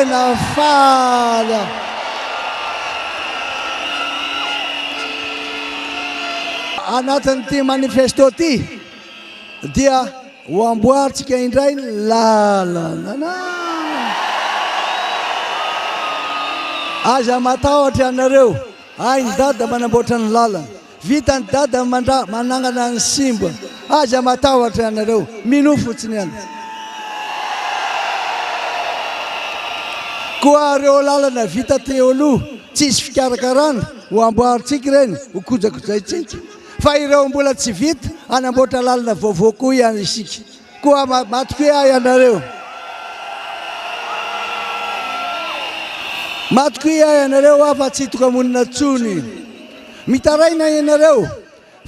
tena faly. Anatin'ity manifesto ty dia ho amboaritsika indray lalana. Aza matahotra ianareo, ny dada manamboatra ny lalana, vita ny dada manangana ny simba. Aza matahotra ianareo, mino fotsiny ihany. Koa reo lalana vita teo aloha, tsisy fikarakarana, ho amboaritsika ireny, ho kojakojaitsika. Fa ireo mbola tsy vita, anamboatra lalana vaovao koa ihany isika. Koa matoky hoe ianareo. Matoky ianareo afa tsy tokamonina tsony. Mitaraina ianareo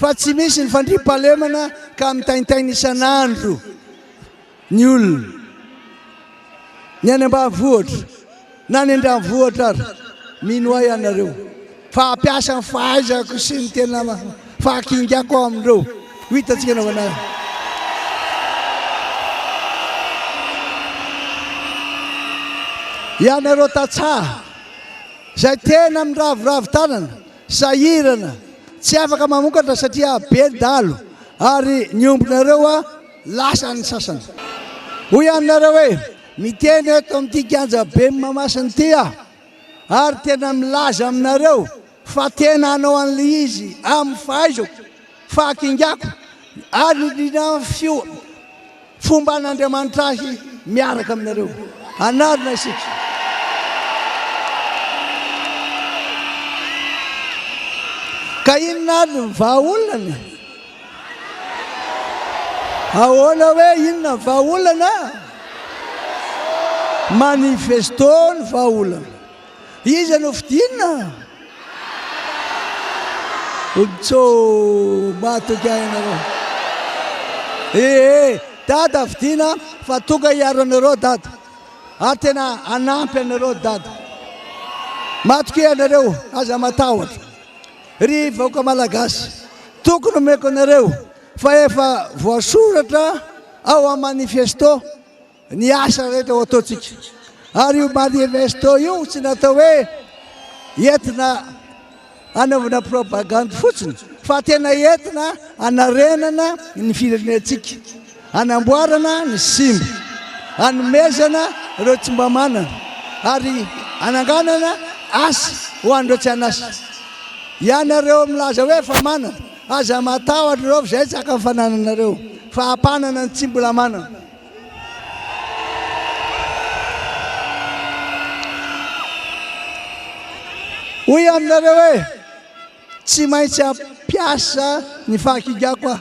fa tsy misy ny fandriam-pahalemana ka mitaintaina isan'andro ny olona. Ny any ambanivohitra na ny an-dranivohitra ary mino ahy ianareo. Fa ampiasa ny fahaizako sy ny tena fahakingako amindreo. Hitatsika naovana. Ianareo tatsaha zay tena miravoravo tanana, sahirana, tsy afaka mamokatra satria be dalo ary ny ombonareo lasa ny sasany. Hoy ianareo hoe miteny eto amin'ity kianja be Mahamasina ity ary tena milaza aminareo fa tena hanao an'ilay izy amin'ny fahaizako, fahakingako ary ny fomba an'Andriamanitra ahy miaraka aminareo. Anarina isika. Ka inona ary ny vahaolana? Ahoana hoe inona ny vahaolana? Manifesto ny vahaolana. Iza no fidinina? Tsô matoky ahy ianareo. Dada fidina fa tonga hiaro anareo dada. Ary tena anampy anareo dada. Matoky ianareo, aza matahotra. Ry vahoaka malagasy, tokony omeko anareo fa efa voasoratra ao amin'ny manifesto ny asa rehetra ho ataontsika. Ary io manifesto io tsy natao hoe entina anaovana propagande fotsiny, fa tena entina anarenana ny firenentsika, anamboarana ny simba, anomezana ireo tsy mba manana, ary ananganana asa ho an'ireo tsy hanasa. Ianareo milaza hoe fa manana, aza matahotra reo zay tsy aka fanananareo, fa hampanana ny tsy mbola manana. Hoy aminareo hoe tsy maintsy ampiasa ny fahakingako aho.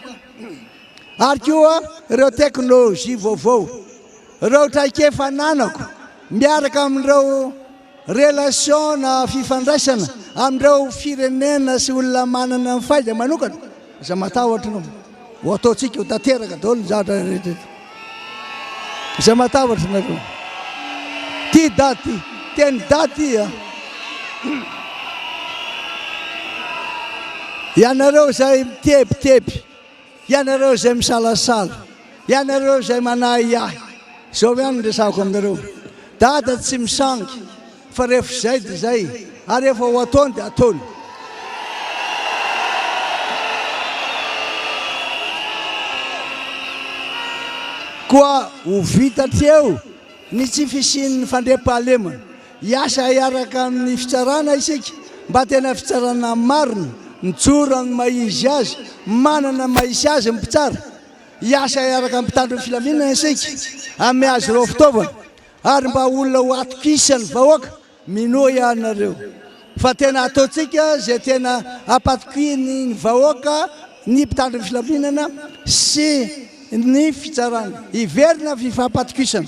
Ary koa ireo teknôlôjia vaovao, ireo traikefa nanako miaraka amin'ireo relation na fifandraisana amin'ireo firenena sy olona manana ny fahaiza manokana. Aza matahotra anao, ho ataontsika ho tanteraka daholo ny zavatra rehetra. Aza matahotra nareo. Ty daty, teny daty ianareo zay mitebiteby, ianareo zay misalasala, ianareo zay manahy ahy. Zao ihany resako aminareo. Dada tsy misangy, fa rehefa zay dia zay, ary rehefa ho ataony dia ataony. Koa ho vitatreo ny tsy fisian'ny fandriam-pahalemana. Hiasa hiaraka amin'ny fitsarana isika mba tena fitsarana marina, nitsorany maizy azy, manana maisy azy ny mpitsara. Hiasa hiaraka amin'ny mpitandro ny filaminana isika amin'ny azy ireo fitaovana, ary mba olona ho atokisany vahoaka. Mino ianareo fa tena ataontsika zay tena apatokiny ny vahoaka, ny mpitandro ny filaminana sy ny fitsarana, hiverina fifampatokisana.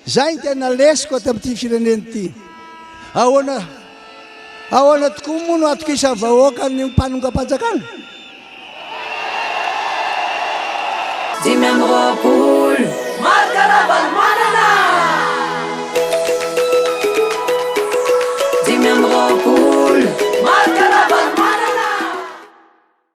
Zay tena lesiko ato amin'ity firenena ity. Ahoana tokoa moa no atokisa vahoaka ny mpanonga-panjakana? Dimy amby roapolo.